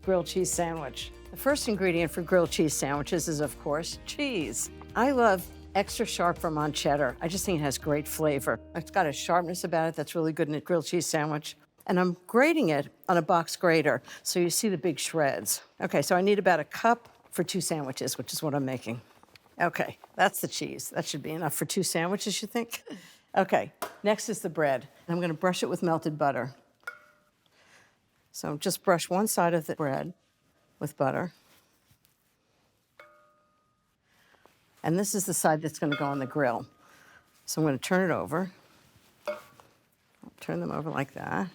grilled cheese sandwich. The first ingredient for grilled cheese sandwiches is, of course, cheese. I love extra sharp Vermont cheddar. I just think it has great flavor. It's got a sharpness about it that's really good in a grilled cheese sandwich. And I'm grating it on a box grater, so you see the big shreds. Okay, so I need about a cup for 2 sandwiches, which is what I'm making. Okay, that's the cheese. That should be enough for 2 sandwiches, you think? Okay, next is the bread. I'm gonna brush it with melted butter. So just brush one side of the bread with butter. And this is the side that's gonna go on the grill. So I'm gonna turn it over. Turn them over like that.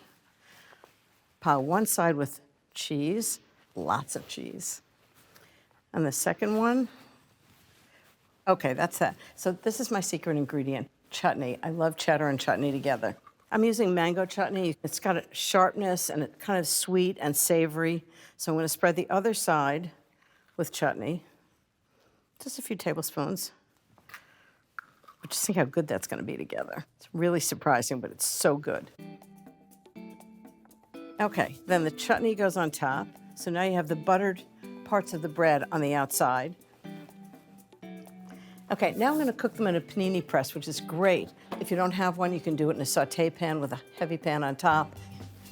Pile one side with cheese, lots of cheese. And the second one, okay, that's that. So this is my secret ingredient, chutney. I love cheddar and chutney together. I'm using mango chutney. It's got a sharpness and it's kind of sweet and savory. So I'm gonna spread the other side with chutney. Just a few tablespoons. But just think how good that's gonna be together. It's really surprising, but it's so good. Okay, then the chutney goes on top. So now you have the buttered parts of the bread on the outside. Okay, now I'm gonna cook them in a panini press, which is great. If you don't have one, you can do it in a saute pan with a heavy pan on top.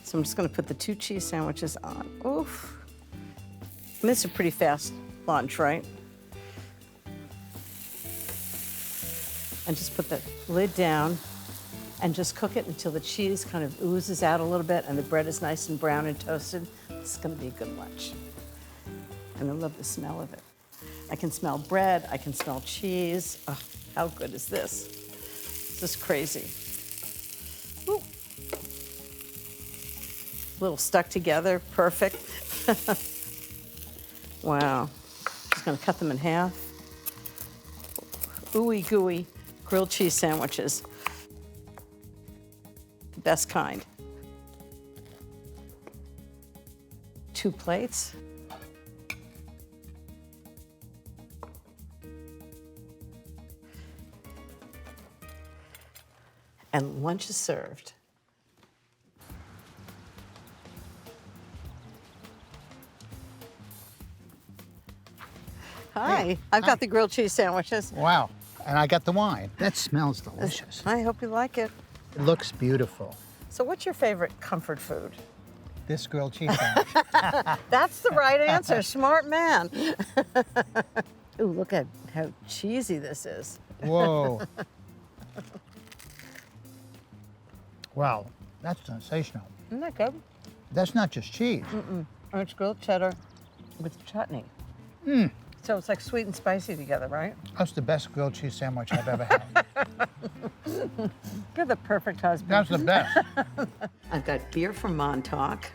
So I'm just gonna put the 2 cheese sandwiches on. Oof. And this is a pretty fast lunch, right? And just put the lid down and just cook it until the cheese kind of oozes out a little bit and the bread is nice and brown and toasted. This is gonna be a good lunch. And I love the smell of it. I can smell bread, I can smell cheese. Oh, how good is this? This is crazy. Ooh. A little stuck together, perfect. Wow. Just gonna cut them in half. Ooey gooey grilled cheese sandwiches. The best kind. 2 plates. And lunch is served. Hi, I've got the grilled cheese sandwiches. Wow, and I got the wine. That smells delicious. I hope you like it. It looks beautiful. So what's your favorite comfort food? This grilled cheese sandwich. That's the right answer, smart man. Ooh, look at how cheesy this is. Whoa. Wow, that's sensational. Isn't that good? That's not just cheese. And it's grilled cheddar with chutney. So it's like sweet and spicy together, right? That's the best grilled cheese sandwich I've ever had. You're the perfect husband. That's the best. I've got beer from Montauk.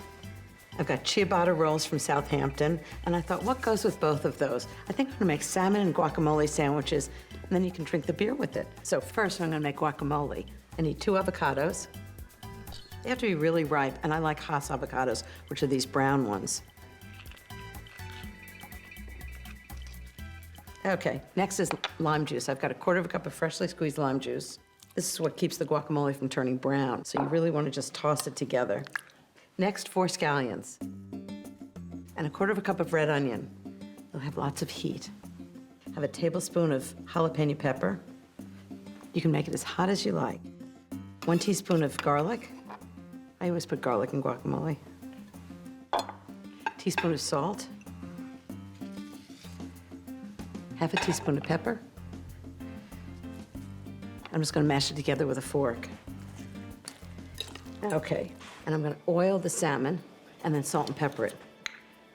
I've got ciabatta rolls from Southampton. And I thought, what goes with both of those? I think I'm gonna make salmon and guacamole sandwiches, and then you can drink the beer with it. So first, I'm gonna make guacamole. I need 2 avocados. They have to be really ripe, and I like Hass avocados, which are these brown ones. Okay, next is lime juice. I've got 1/4 cup of freshly squeezed lime juice. This is what keeps the guacamole from turning brown, so you really want to just toss it together. Next, 4 scallions and 1/4 cup of red onion. They'll have lots of heat. Have a tablespoon of jalapeno pepper. You can make it as hot as you like. 1 teaspoon of garlic. I always put garlic in guacamole. Teaspoon of salt. 1/2 teaspoon of pepper. I'm just gonna mash it together with a fork. Okay, and I'm gonna oil the salmon and then salt and pepper it.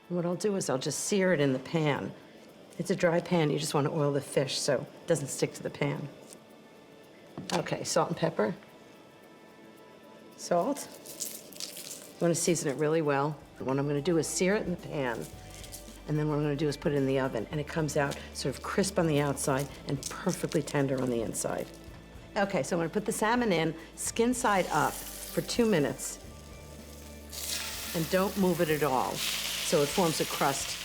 And what I'll do is I'll just sear it in the pan. It's a dry pan, you just wanna oil the fish so it doesn't stick to the pan. Okay, salt and pepper. Salt. You wanna season it really well. And what I'm gonna do is sear it in the pan. And then what I'm gonna do is put it in the oven, and it comes out sort of crisp on the outside and perfectly tender on the inside. Okay, so I'm gonna put the salmon in, skin side up, for 2 minutes. And don't move it at all, so it forms a crust.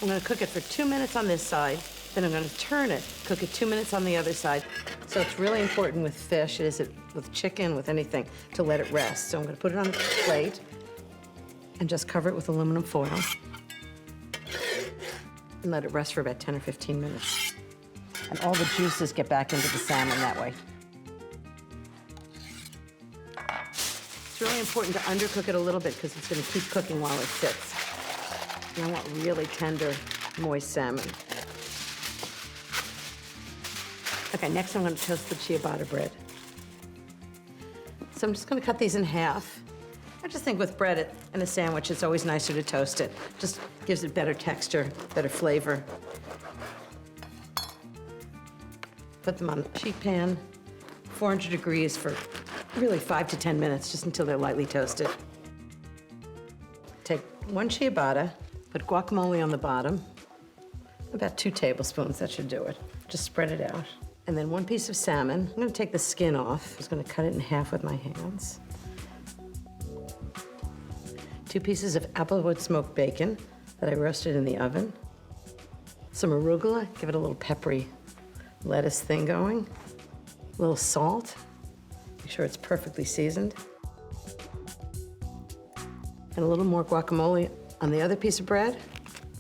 I'm gonna cook it for 2 minutes on this side, then I'm gonna turn it, cook it 2 minutes on the other side. So it's really important with fish, with chicken, with anything, to let it rest. So I'm gonna put it on the plate. and just cover it with aluminum foil and let it rest for about 10 or 15 minutes. And all the juices get back into the salmon that way. It's really important to undercook it a little bit because it's going to keep cooking while it sits. And I want really tender, moist salmon. Okay, next I'm going to toast the ciabatta bread. So I'm just going to cut these in half. I just think with bread and a sandwich, it's always nicer to toast it. Just gives it better texture, better flavor. Put them on a sheet pan, 400 degrees for really 5 to 10 minutes, just until they're lightly toasted. Take one ciabatta, put guacamole on the bottom, about 2 tablespoons, that should do it. Just spread it out. And then 1 piece of salmon. I'm gonna take the skin off. I'm just gonna cut it in half with my hands. 2 pieces of applewood smoked bacon that I roasted in the oven. Some arugula, give it a little peppery lettuce thing going. A little salt, make sure it's perfectly seasoned. And a little more guacamole on the other piece of bread.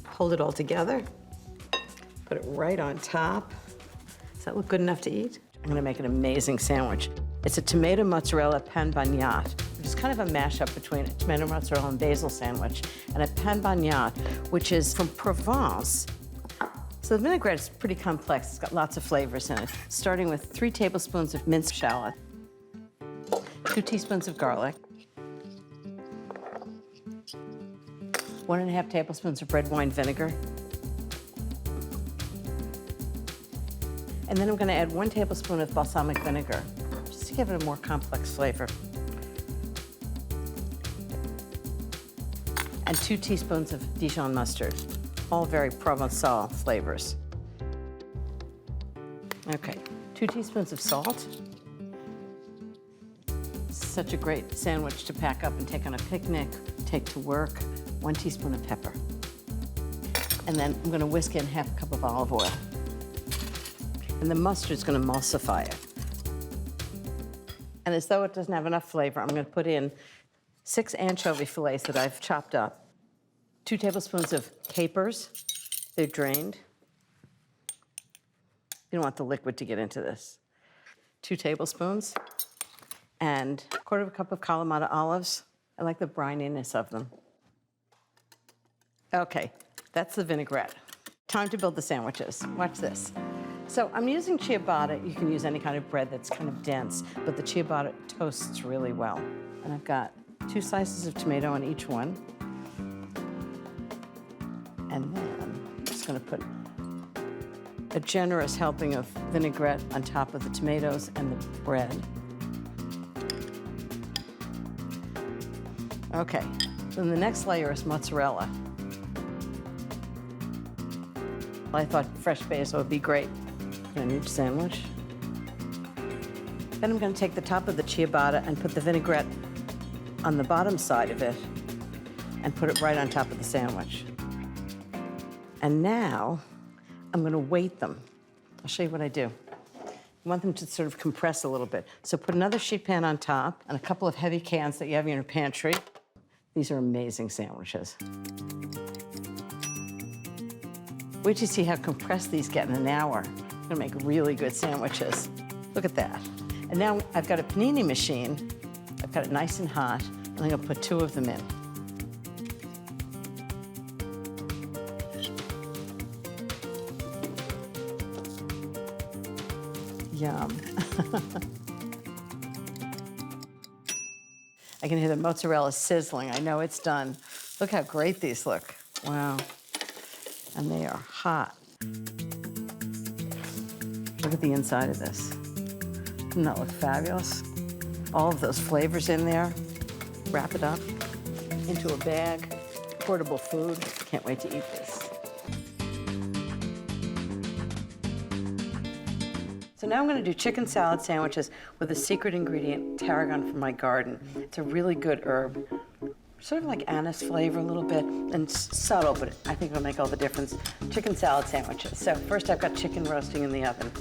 Hold it all together. Put it right on top. Does that look good enough to eat? I'm gonna make an amazing sandwich. It's a tomato mozzarella pan bagnat, which is kind of a mashup between a tomato mozzarella and basil sandwich, and a pan bagnat, which is from Provence. So the vinaigrette is pretty complex. It's got lots of flavors in it, starting with 3 tablespoons of minced shallot, 2 teaspoons of garlic, 1.5 tablespoons of red wine vinegar, and then I'm going to add 1 tablespoon of balsamic vinegar, just to give it a more complex flavor. And 2 teaspoons of Dijon mustard, all very Provençal flavors. Okay, 2 teaspoons of salt. Such a great sandwich to pack up and take on a picnic, take to work. 1 teaspoon of pepper. And then I'm going to whisk in half a cup of olive oil. And the mustard's going to emulsify it. And as though it doesn't have enough flavor, I'm going to put in 6 anchovy fillets that I've chopped up, 2 tablespoons of capers. They're drained. You don't want the liquid to get into this. 2 tablespoons. And 1/4 cup of Kalamata olives. I like the brininess of them. Okay, that's the vinaigrette. Time to build the sandwiches. Watch this. So I'm using ciabatta. You can use any kind of bread that's kind of dense, but the ciabatta toasts really well. And I've got 2 slices of tomato on each one. And then I'm just gonna put a generous helping of vinaigrette on top of the tomatoes and the bread. Okay, then the next layer is mozzarella. I thought fresh basil would be great in each sandwich. Then I'm going to take the top of the ciabatta and put the vinaigrette on the bottom side of it and put it right on top of the sandwich. And now I'm going to weight them. I'll show you what I do. I want them to sort of compress a little bit. So put another sheet pan on top and a couple of heavy cans that you have in your pantry. These are amazing sandwiches. Wait till you see how compressed these get in an hour. It's gonna make really good sandwiches. Look at that. And now I've got a panini machine. I've got it nice and hot, and I'm gonna put 2 of them in. Yum. I can hear the mozzarella sizzling. I know it's done. Look how great these look. Wow. And they are hot. Look at the inside of this. Doesn't that look fabulous? All of those flavors in there. Wrap it up into a bag. Portable food. Can't wait to eat this. So now I'm going to do chicken salad sandwiches with a secret ingredient, tarragon from my garden. It's a really good herb. Sort of like anise flavor a little bit, and subtle, but I think it'll make all the difference. Chicken salad sandwiches. So first I've got chicken roasting in the oven.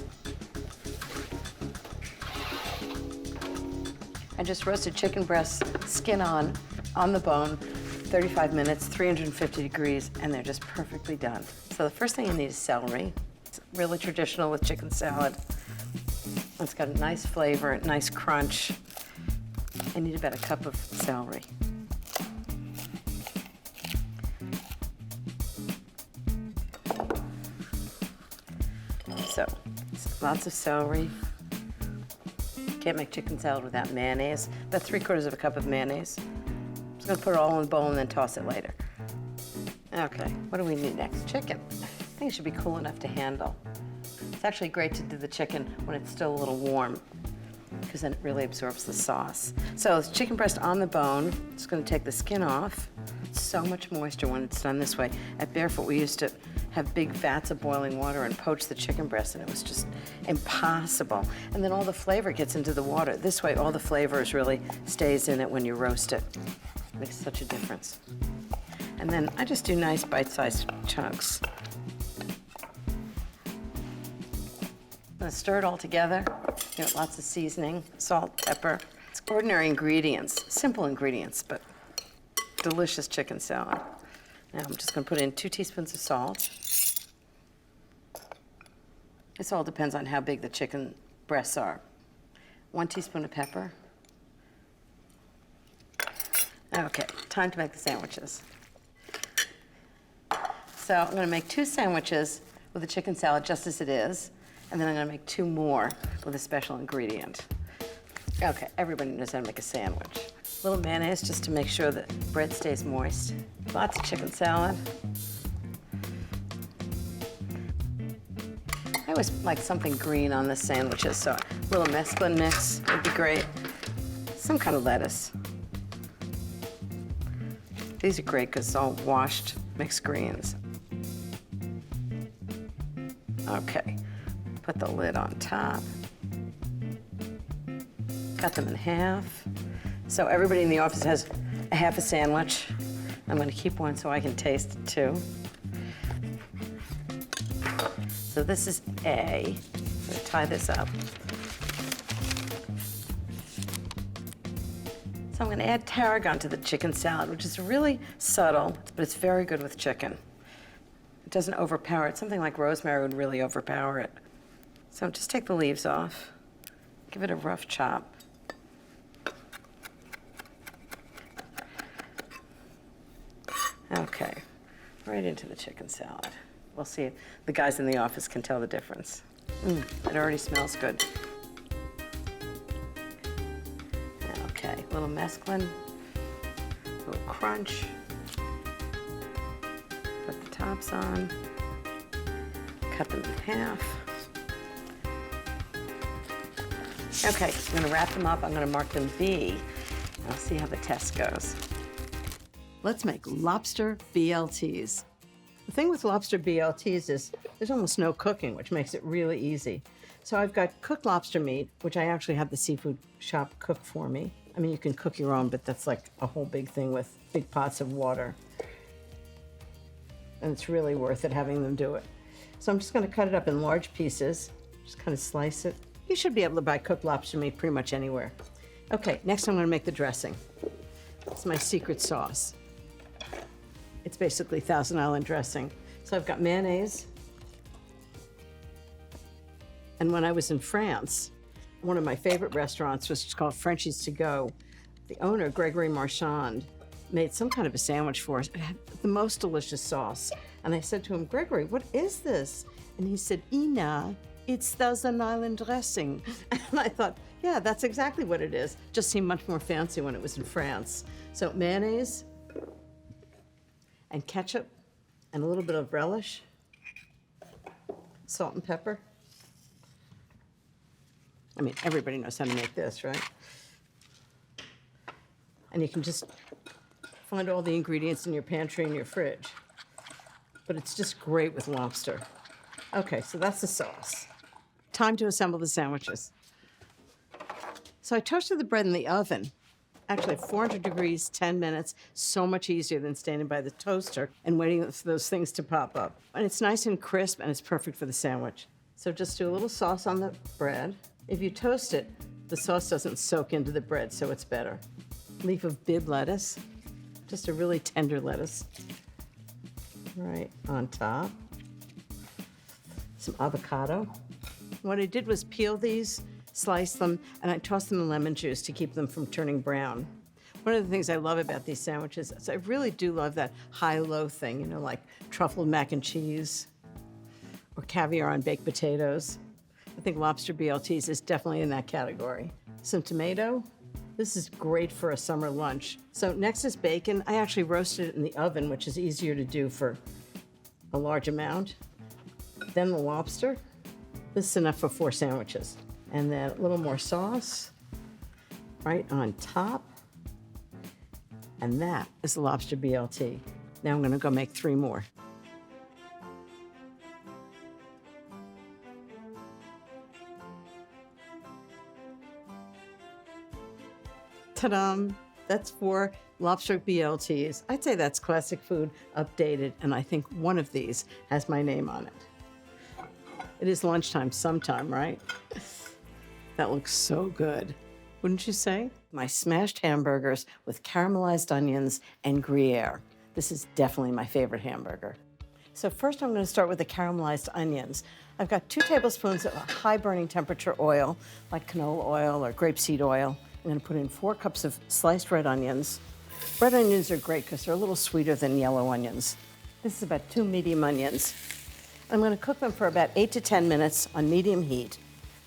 I just roasted chicken breast, skin on the bone, 35 minutes, 350 degrees, and they're just perfectly done. So the first thing you need is celery. It's really traditional with chicken salad. It's got a nice flavor, a nice crunch. I need about a cup of celery. So, lots of celery. Can't make chicken salad without mayonnaise. About 3/4 of a cup of mayonnaise. Just gonna put it all in a bowl and then toss it later. Okay, what do we need next? Chicken. I think it should be cool enough to handle. It's actually great to do the chicken when it's still a little warm, because then it really absorbs the sauce. So it's chicken breast on the bone. Just gonna take the skin off. So much moisture when it's done this way. At Barefoot, we used to have big vats of boiling water and poach the chicken breast, and it was just impossible. And then all the flavor gets into the water. This way, all the flavors really stays in it when you roast it. It makes such a difference. And then I just do nice bite-sized chunks. I'm gonna stir it all together. Give it lots of seasoning, salt, pepper. It's ordinary ingredients, simple ingredients, but delicious chicken salad. Now I'm just gonna put in 2 teaspoons of salt. This all depends on how big the chicken breasts are. 1 teaspoon of pepper. Okay, time to make the sandwiches. So I'm gonna make 2 sandwiches with the chicken salad just as it is, and then I'm gonna make 2 more with a special ingredient. Okay, everybody knows how to make a sandwich. A little mayonnaise just to make sure that bread stays moist. Lots of chicken salad. I always like something green on the sandwiches, so a little mesclun mix would be great. Some kind of lettuce. These are great because it's all washed mixed greens. Okay, put the lid on top. Cut them in half. So everybody in the office has a half a sandwich. I'm gonna keep one so I can taste it too. So this is A. I'm gonna tie this up. So I'm gonna add tarragon to the chicken salad, which is really subtle, but it's very good with chicken. It doesn't overpower it. Something like rosemary would really overpower it. So just take the leaves off. Give it a rough chop. Okay, right into the chicken salad. We'll see if the guys in the office can tell the difference. It already smells good. Okay, a little mesclun, a little crunch. Put the tops on, cut them in half. Okay, I'm gonna wrap them up. I'm gonna mark them B. I'll see how the test goes. Let's make lobster BLTs. The thing with lobster BLTs is there's almost no cooking, which makes it really easy. So I've got cooked lobster meat, which I actually have the seafood shop cook for me. I mean, you can cook your own, but that's like a whole big thing with big pots of water. And it's really worth it having them do it. So I'm just gonna cut it up in large pieces, just kind of slice it. You should be able to buy cooked lobster meat pretty much anywhere. Okay, next I'm gonna make the dressing. It's my secret sauce. It's basically Thousand Island dressing. So I've got mayonnaise. And when I was in France, one of my favorite restaurants was called Frenchie's To Go. The owner, Gregory Marchand, made some kind of a sandwich for us. It had the most delicious sauce. And I said to him, Gregory, what is this? And he said, Ina, it's Thousand Island dressing. And I thought, yeah, that's exactly what it is. Just seemed much more fancy when it was in France. So mayonnaise, and ketchup, and a little bit of relish, salt and pepper. I mean, everybody knows how to make this, right? And you can just find all the ingredients in your pantry and your fridge. But it's just great with lobster. Okay, so that's the sauce. Time to assemble the sandwiches. So I toasted the bread in the oven. Actually, at 400 degrees, 10 minutes, so much easier than standing by the toaster and waiting for those things to pop up. And it's nice and crisp, and it's perfect for the sandwich. So just do a little sauce on the bread. If you toast it, the sauce doesn't soak into the bread, so it's better. Leaf of Bib lettuce. Just a really tender lettuce. Right on top. Some avocado. What I did was peel these, slice them, and I tossed them in lemon juice to keep them from turning brown. One of the things I love about these sandwiches is I really do love that high-low thing, you know, like truffled mac and cheese or caviar on baked potatoes. I think Lobster BLTs is definitely in that category. Some tomato. This is great for a summer lunch. So next is bacon. I actually roasted it in the oven, which is easier to do for a large amount. Then the lobster. This is enough for 4 sandwiches. And then a little more sauce right on top. And that is the Lobster BLT. Now I'm gonna go make 3 more. Ta-da! That's 4 Lobster BLTs. I'd say that's classic food updated, and I think one of these has my name on it. It is lunchtime sometime, right? That looks so good. Wouldn't you say? My smashed hamburgers with caramelized onions and Gruyere. This is definitely my favorite hamburger. So first I'm going to start with the caramelized onions. I've got 2 tablespoons of high burning temperature oil, like canola oil or grapeseed oil. I'm going to put in 4 cups of sliced red onions. Red onions are great because they're a little sweeter than yellow onions. This is about 2 medium onions. I'm going to cook them for about 8 to 10 minutes on medium heat,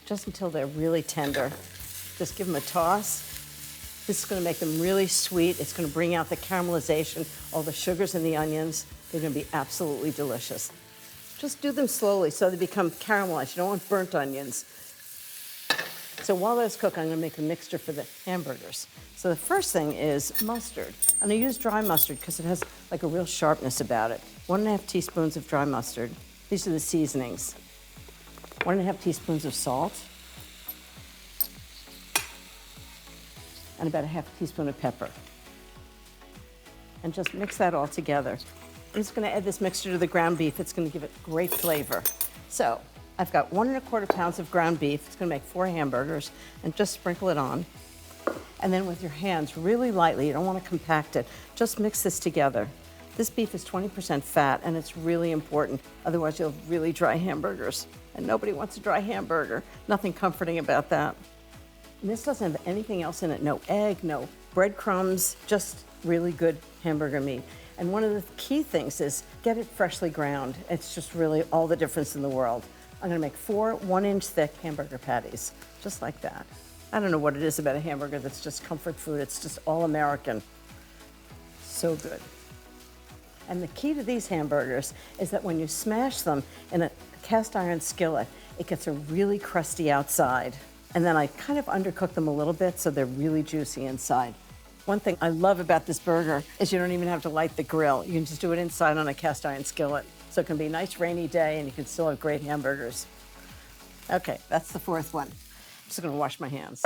just until they're really tender. Just give them a toss. This is going to make them really sweet. It's going to bring out the caramelization, all the sugars in the onions. They're going to be absolutely delicious. Just do them slowly so they become caramelized. You don't want burnt onions. So while those cook, I'm going to make a mixture for the hamburgers. So the first thing is mustard. And I use dry mustard because it has like a real sharpness about it. 1½ teaspoons of dry mustard. These are the seasonings. 1½ teaspoons of salt. And about ½ teaspoon of pepper. And just mix that all together. I'm just going to add this mixture to the ground beef. It's going to give it great flavor. So I've got 1¼ pounds of ground beef. It's going to make 4 hamburgers, and just sprinkle it on. And then with your hands, really lightly, you don't want to compact it, just mix this together. This beef is 20% fat, and it's really important. Otherwise, you'll have really dry hamburgers. And nobody wants a dry hamburger. Nothing comforting about that. And this doesn't have anything else in it. No egg, no breadcrumbs, just really good hamburger meat. And one of the key things is get it freshly ground. It's just really all the difference in the world. I'm gonna make 4 1-inch thick hamburger patties, just like that. I don't know what it is about a hamburger that's just comfort food. It's just all American. So good. And the key to these hamburgers is that when you smash them in a cast iron skillet, it gets a really crusty outside. And then I kind of undercook them a little bit so they're really juicy inside. One thing I love about this burger is you don't even have to light the grill. You can just do it inside on a cast iron skillet. So it can be a nice rainy day and you can still have great hamburgers. Okay, that's the 4th one. I'm just gonna wash my hands.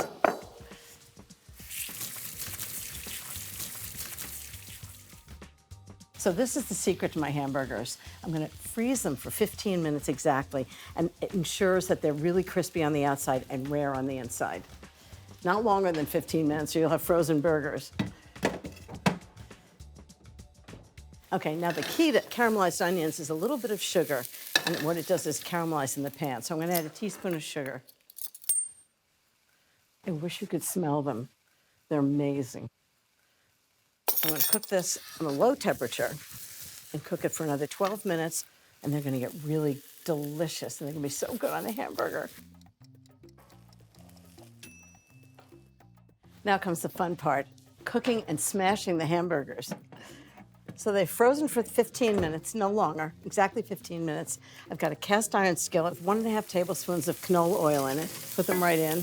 So this is the secret to my hamburgers. I'm gonna freeze them for 15 minutes exactly, and it ensures that they're really crispy on the outside and rare on the inside. Not longer than 15 minutes or you'll have frozen burgers. Okay, now the key to caramelized onions is a little bit of sugar, and what it does is caramelize in the pan. So I'm gonna add a teaspoon of sugar. I wish you could smell them. They're amazing. I'm gonna cook this on a low temperature and cook it for another 12 minutes, and they're gonna get really delicious, and they're gonna be so good on a hamburger. Now comes the fun part, cooking and smashing the hamburgers. So they're frozen for 15 minutes, no longer, exactly 15 minutes. I've got a cast iron skillet, 1½ tablespoons of canola oil in it. Put them right in.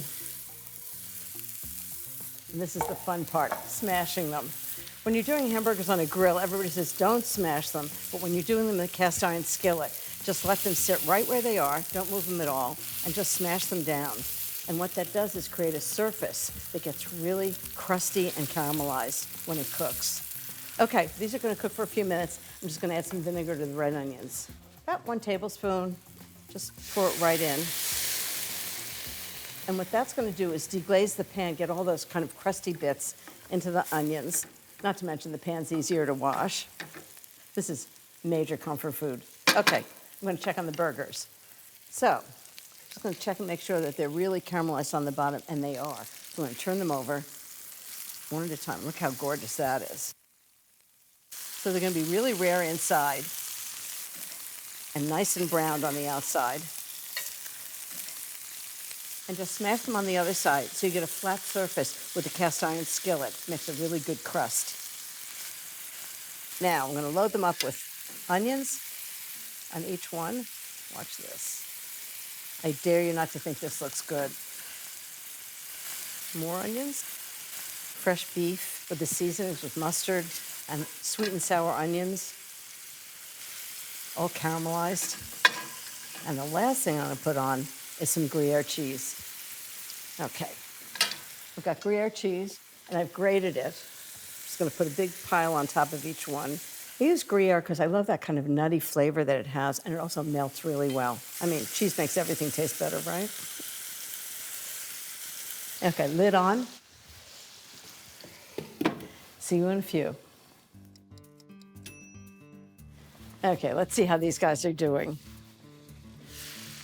And this is the fun part, smashing them. When you're doing hamburgers on a grill, everybody says don't smash them, but when you're doing them in a cast iron skillet, just let them sit right where they are, don't move them at all, and just smash them down. And what that does is create a surface that gets really crusty and caramelized when it cooks. Okay, these are gonna cook for a few minutes. I'm just gonna add some vinegar to the red onions. About 1 tablespoon, just pour it right in. And what that's gonna do is deglaze the pan, get all those kind of crusty bits into the onions. Not to mention the pan's easier to wash. This is major comfort food. Okay, I'm gonna check on the burgers. So, just gonna check and make sure that they're really caramelized on the bottom, and they are. I'm gonna turn them over one at a time. Look how gorgeous that is. So they're gonna be really rare inside and nice and browned on the outside. And just smash them on the other side so you get a flat surface with a cast iron skillet. Makes a really good crust. Now I'm gonna load them up with onions on each one. Watch this. I dare you not to think this looks good. More onions. Fresh beef with the seasonings with mustard and sweet and sour onions. All caramelized. And the last thing I'm gonna put on is some Gruyere cheese. Okay, I've got Gruyere cheese and I've grated it. Just gonna put a big pile on top of each one. I use Gruyere because I love that kind of nutty flavor that it has, and it also melts really well. I mean, cheese makes everything taste better, right? Okay, lid on. See you in a few. Okay, let's see how these guys are doing.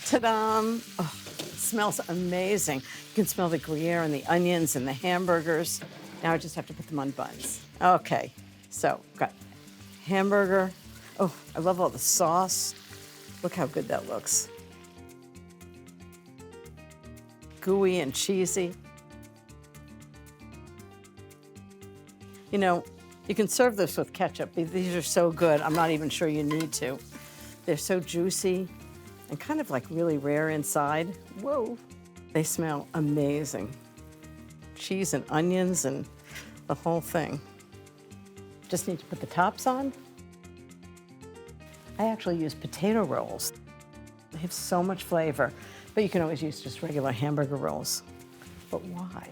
Ta-da! Oh, it smells amazing. You can smell the Gruyere and the onions and the hamburgers. Now I just have to put them on buns. Okay, so got hamburger. Oh, I love all the sauce. Look how good that looks. Gooey and cheesy. You know, you can serve this with ketchup. These are so good, I'm not even sure you need to. They're so juicy and kind of like really rare inside. Whoa. They smell amazing. Cheese and onions and the whole thing. Just need to put the tops on. I actually use potato rolls. They have so much flavor, but you can always use just regular hamburger rolls. But why?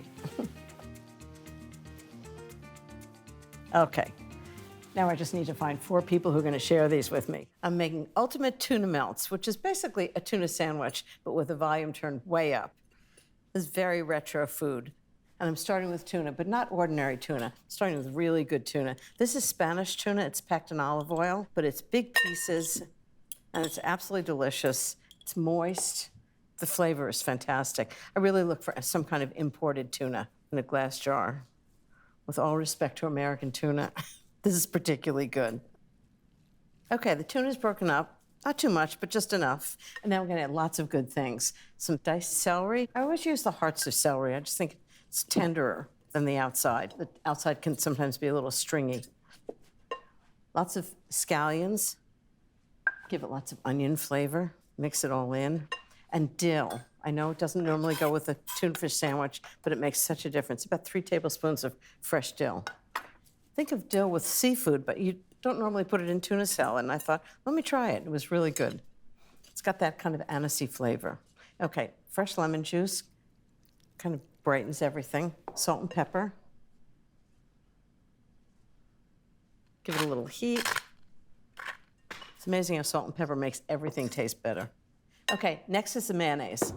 Okay, now I just need to find 4 people who are gonna share these with me. I'm making ultimate tuna melts, which is basically a tuna sandwich, but with the volume turned way up. This is very retro food. And I'm starting with tuna, but not ordinary tuna. I'm starting with really good tuna. This is Spanish tuna. It's packed in olive oil, but it's big pieces, and it's absolutely delicious. It's moist. The flavor is fantastic. I really look for some kind of imported tuna in a glass jar. With all respect to American tuna, this is particularly good. Okay, the tuna's broken up. Not too much, but just enough. And now we're gonna add lots of good things. Some diced celery. I always use the hearts of celery. I just think it's tenderer than the outside. The outside can sometimes be a little stringy. Lots of scallions. Give it lots of onion flavor. Mix it all in. And dill. I know it doesn't normally go with a tuna fish sandwich, but it makes such a difference. About 3 tablespoons of fresh dill. Think of dill with seafood, but you don't normally put it in tuna salad. And I thought, let me try it. It was really good. It's got that kind of anisey flavor. Okay, fresh lemon juice. Kind of brightens everything. Salt and pepper. Give it a little heat. It's amazing how salt and pepper makes everything taste better. Okay, next is the mayonnaise.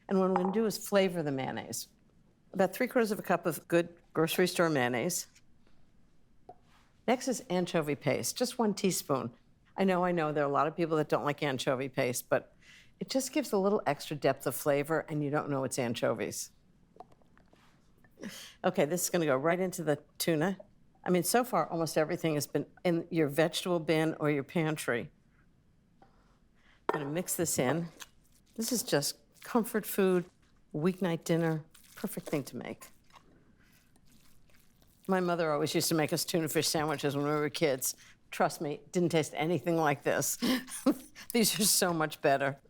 And what I'm gonna do is flavor the mayonnaise. About 3/4 cup of good grocery store mayonnaise. Next is anchovy paste, just 1 teaspoon. I know, there are a lot of people that don't like anchovy paste, but it just gives a little extra depth of flavor and you don't know it's anchovies. Okay, this is gonna go right into the tuna. I mean, so far, almost everything has been in your vegetable bin or your pantry. I'm gonna mix this in. This is just comfort food, weeknight dinner, perfect thing to make. My mother always used to make us tuna fish sandwiches when we were kids. Trust me, it didn't taste anything like this. These are so much better.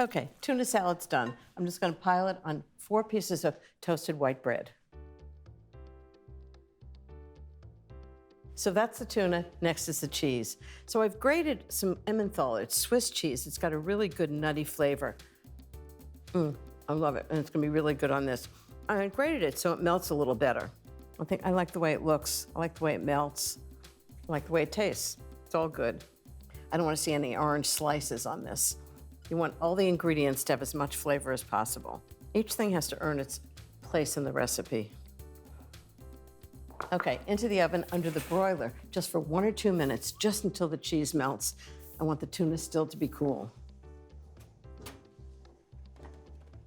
Okay, tuna salad's done. I'm just gonna pile it on 4 pieces of toasted white bread. So that's the tuna, next is the cheese. So I've grated some Emmenthal, it's Swiss cheese. It's got a really good nutty flavor. I love it, and it's gonna be really good on this. I grated it so it melts a little better. I like the way it looks. I like the way it melts. I like the way it tastes. It's all good. I don't wanna see any orange slices on this. You want all the ingredients to have as much flavor as possible. Each thing has to earn its place in the recipe. Okay, into the oven under the broiler, just for 1 or 2 minutes, just until the cheese melts. I want the tuna still to be cool.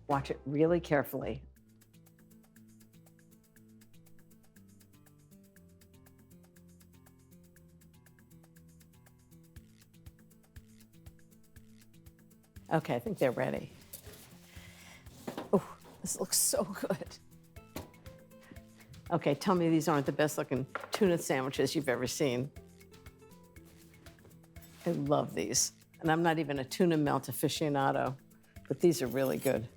Watch it really carefully. Okay, I think they're ready. Oh, this looks so good. Okay, tell me these aren't the best looking tuna sandwiches you've ever seen. I love these. And I'm not even a tuna melt aficionado, but these are really good.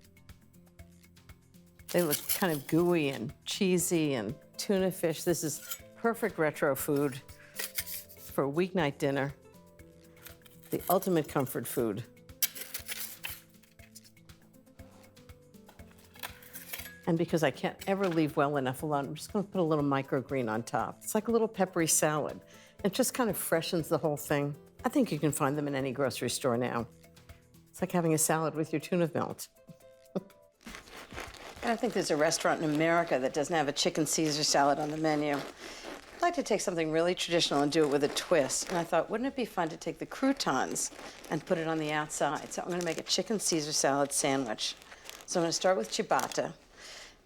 They look kind of gooey and cheesy and tuna fish. This is perfect retro food for a weeknight dinner. The ultimate comfort food. And because I can't ever leave well enough alone, I'm just gonna put a little microgreen on top. It's like a little peppery salad. It just kind of freshens the whole thing. I think you can find them in any grocery store now. It's like having a salad with your tuna melt. I don't think there's a restaurant in America that doesn't have a chicken Caesar salad on the menu. I'd like to take something really traditional and do it with a twist. And I thought, wouldn't it be fun to take the croutons and put it on the outside? So I'm gonna make a chicken Caesar salad sandwich. So I'm gonna start with ciabatta,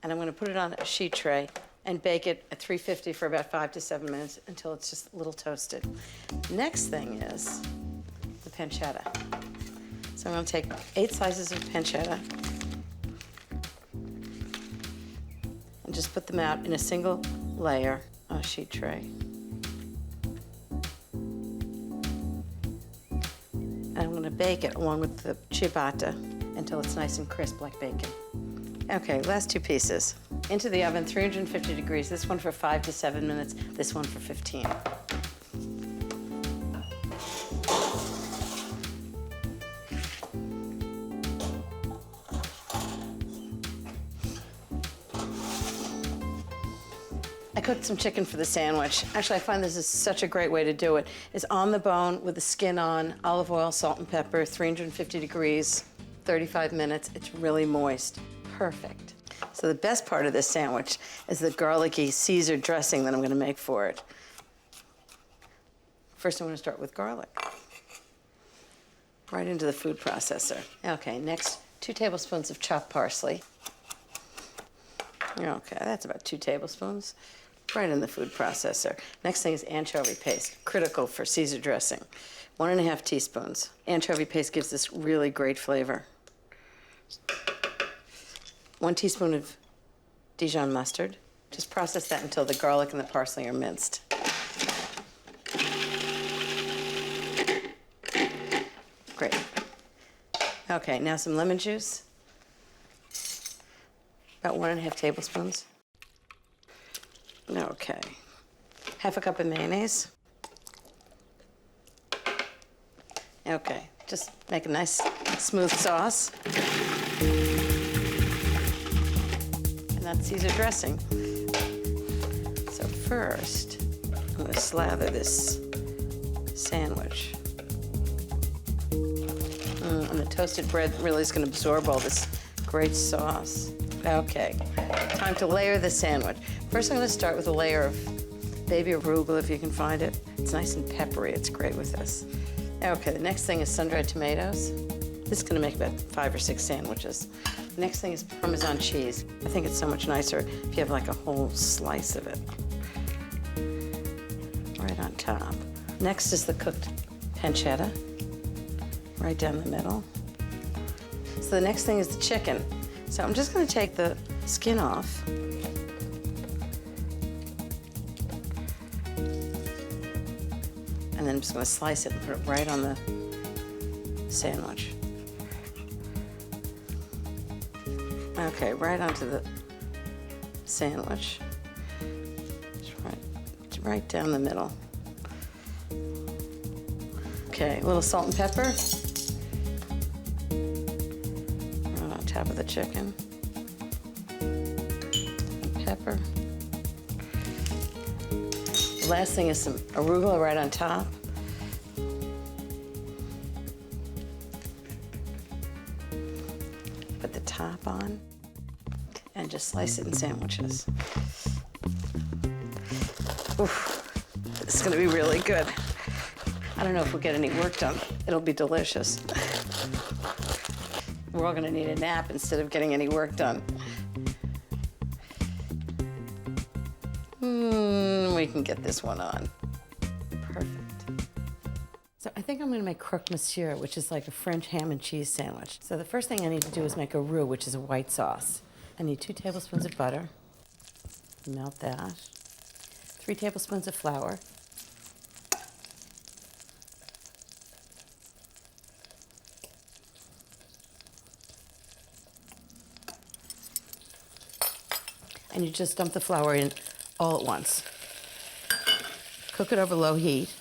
and I'm gonna put it on a sheet tray and bake it at 350 for about 5 to 7 minutes until it's just a little toasted. Next thing is the pancetta. So I'm gonna take 8 slices of pancetta and just put them out in a single layer on a sheet tray. And I'm gonna bake it along with the ciabatta until it's nice and crisp like bacon. Okay, last 2 pieces. Into the oven, 350 degrees. This one for 5 to 7 minutes, this one for 15. I cooked some chicken for the sandwich. Actually, I find this is such a great way to do it. It's on the bone with the skin on, olive oil, salt and pepper, 350 degrees, 35 minutes. It's really moist. Perfect. So the best part of this sandwich is the garlicky Caesar dressing that I'm gonna make for it. First, I'm gonna start with garlic. Right into the food processor. Okay, next, 2 tablespoons of chopped parsley. Okay, that's about 2 tablespoons. Right in the food processor. Next thing is anchovy paste, critical for Caesar dressing. 1½ teaspoons. Anchovy paste gives this really great flavor. 1 teaspoon of Dijon mustard. Just process that until the garlic and the parsley are minced. Great. Okay, now some lemon juice. About 1½ tablespoons. Okay. 1/2 cup of mayonnaise. Okay, just make a nice smooth sauce. And that's Caesar dressing. So first, I'm gonna slather this sandwich. And the toasted bread really is gonna absorb all this great sauce. Okay, time to layer the sandwich. First, I'm gonna start with a layer of baby arugula, if you can find it. It's nice and peppery, it's great with this. Okay, the next thing is sun-dried tomatoes. This is gonna make about 5 or 6 sandwiches. The next thing is Parmesan cheese. I think it's so much nicer if you have like a whole slice of it. Right on top. Next is the cooked pancetta, right down the middle. So the next thing is the chicken. So I'm just gonna take the skin off. And then I'm just gonna slice it and put it right on the sandwich. Okay, right onto the sandwich. It's right down the middle. Okay, a little salt and pepper. Right on top of the chicken. And pepper. The last thing is some arugula right on top. Put the top on and just slice it in sandwiches. This is gonna be really good. I don't know if we'll get any work done. It'll be delicious. We're all gonna need a nap instead of getting any work done. We can get this one on. Perfect. So I think I'm gonna make Croque Monsieur, which is like a French ham and cheese sandwich. So the first thing I need to do is make a roux, which is a white sauce. I need 2 tablespoons of butter. Melt that. 3 tablespoons of flour. And you just dump the flour in all at once. Cook it over low heat,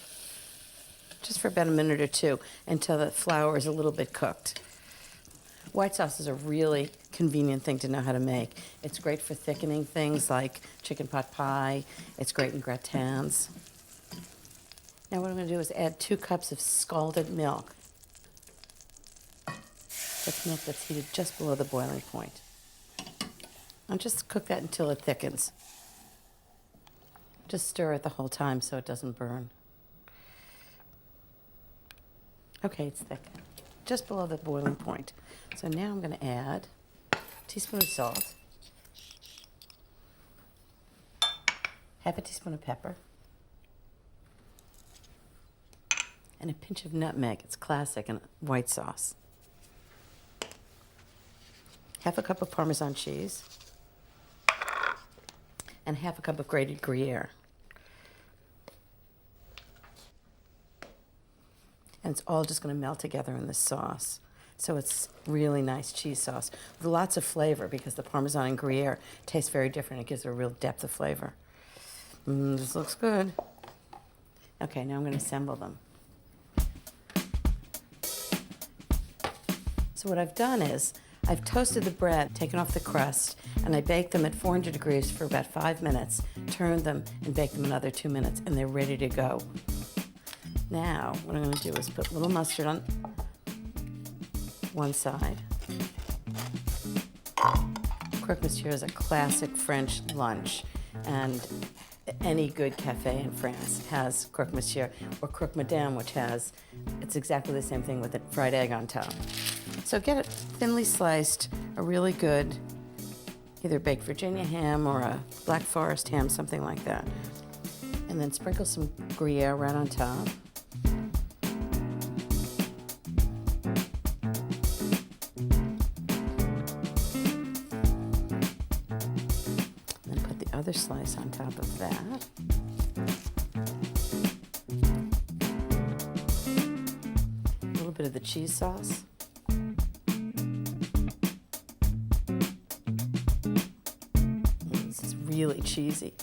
just for about a minute or 2, until the flour is a little bit cooked. White sauce is a really convenient thing to know how to make. It's great for thickening things like chicken pot pie. It's great in gratins. Now what I'm gonna do is add 2 cups of scalded milk. That's milk that's heated just below the boiling point. And just cook that until it thickens. Just stir it the whole time so it doesn't burn. Okay, it's thick. Just below the boiling point. So now I'm gonna add a teaspoon of salt, half a teaspoon of pepper, and a pinch of nutmeg. It's classic in white sauce. Half a cup of Parmesan cheese, and half a cup of grated Gruyere. And it's all just gonna melt together in this sauce. So it's really nice cheese sauce with lots of flavor because the Parmesan and Gruyere taste very different. It gives it a real depth of flavor. This looks good. Okay, now I'm gonna assemble them. So what I've done is I've toasted the bread, taken off the crust, and I baked them at 400 degrees for about 5 minutes, turned them and baked them another 2 minutes, and they're ready to go. Now, what I'm gonna do is put a little mustard on one side. Croque Monsieur is a classic French lunch, and any good cafe in France has Croque Monsieur, or Croque Madame, which has, it's exactly the same thing with a fried egg on top. So get it thinly sliced, a really good, either baked Virginia ham or a Black Forest ham, something like that. And then sprinkle some Gruyere right on top. Other slice on top of that. A little bit of the cheese sauce. This is really cheesy.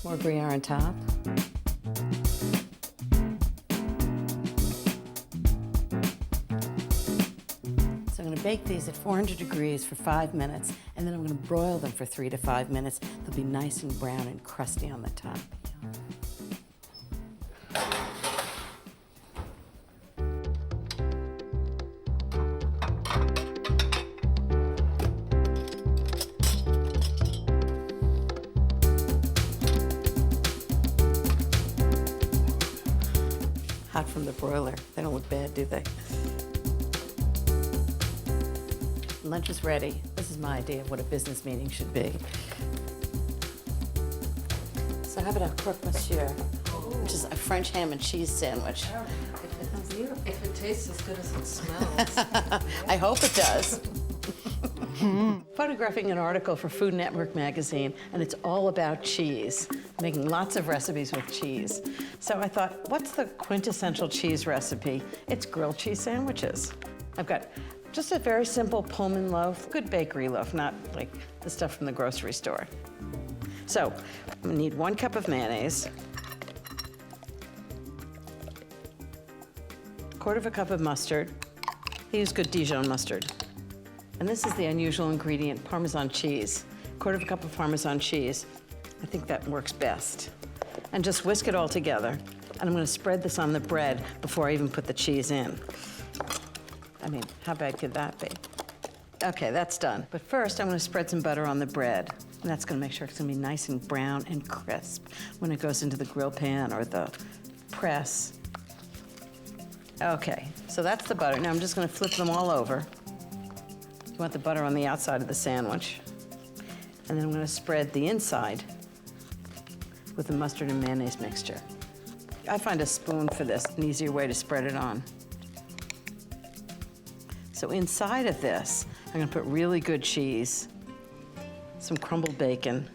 More Gruyere on top. Bake these at 400 degrees for 5 minutes, and then I'm going to broil them for 3 to 5 minutes. They'll be nice and brown and crusty on the top. Hot from the broiler. They don't look bad, do they? Lunch is ready. This is my idea of what a business meeting should be. So how about a Croque Monsieur, which is a French ham and cheese sandwich. If it tastes as good as it smells. I hope it does. Photographing an article for Food Network magazine, and it's all about cheese, making lots of recipes with cheese. So I thought, what's the quintessential cheese recipe? It's grilled cheese sandwiches. I've got just a very simple Pullman loaf, good bakery loaf, not like the stuff from the grocery store. So I'm gonna need 1 cup of mayonnaise, 1/4 cup of mustard. I use good Dijon mustard. And this is the unusual ingredient, Parmesan cheese. 1/4 cup of Parmesan cheese. I think that works best. And just whisk it all together. And I'm gonna spread this on the bread before I even put the cheese in. I mean, how bad could that be? Okay, that's done. But first, I'm gonna spread some butter on the bread. And that's gonna make sure it's gonna be nice and brown and crisp when it goes into the grill pan or the press. Okay, so that's the butter. Now I'm just gonna flip them all over. You want the butter on the outside of the sandwich. And then I'm gonna spread the inside with the mustard and mayonnaise mixture. I find a spoon for this, an easier way to spread it on. So inside of this, I'm gonna put really good cheese, some crumbled bacon,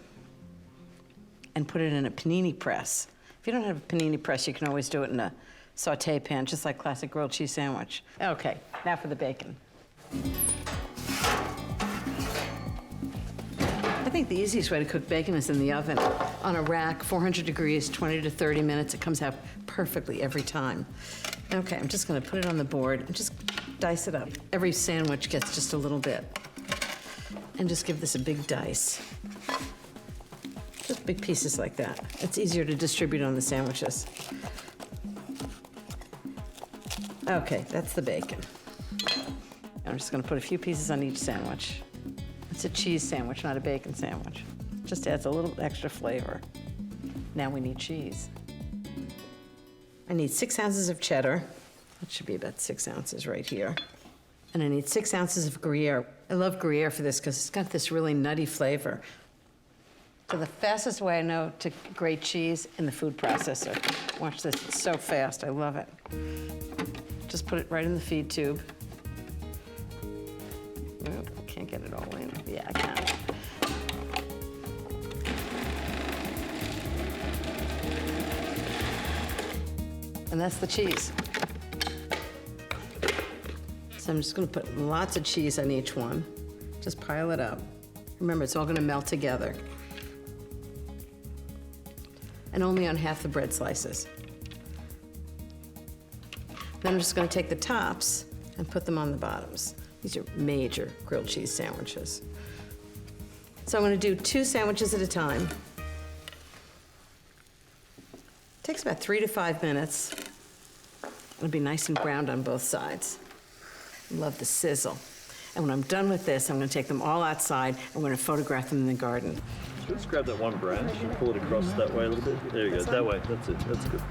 and put it in a panini press. If you don't have a panini press, you can always do it in a saute pan, just like classic grilled cheese sandwich. Okay, now for the bacon. I think the easiest way to cook bacon is in the oven on a rack, 400 degrees, 20 to 30 minutes. It comes out perfectly every time. Okay, I'm just gonna put it on the board and just dice it up. Every sandwich gets just a little bit. And just give this a big dice. Just big pieces like that. It's easier to distribute on the sandwiches. Okay, that's the bacon. I'm just gonna put a few pieces on each sandwich. It's a cheese sandwich, not a bacon sandwich. Just adds a little extra flavor. Now we need cheese. I need 6 ounces of cheddar. That should be about 6 ounces right here. And I need 6 ounces of Gruyere. I love Gruyere for this because it's got this really nutty flavor. So the fastest way I know to grate cheese in the food processor. Watch this, it's so fast, I love it. Just put it right in the feed tube. Oh, I can't get it all in. Yeah, I can. And that's the cheese. So I'm just gonna put lots of cheese on each one. Just pile it up. Remember, it's all gonna melt together. And only on half the bread slices. Then I'm just gonna take the tops and put them on the bottoms. These are major grilled cheese sandwiches. So I'm gonna do 2 sandwiches at a time. Takes about 3 to 5 minutes. It'll be nice and browned on both sides. Love the sizzle. And when I'm done with this, I'm gonna take them all outside. I'm gonna photograph them in the garden. So let's grab that one branch and pull it across that way a little bit. There you go, that way, that's it, that's good.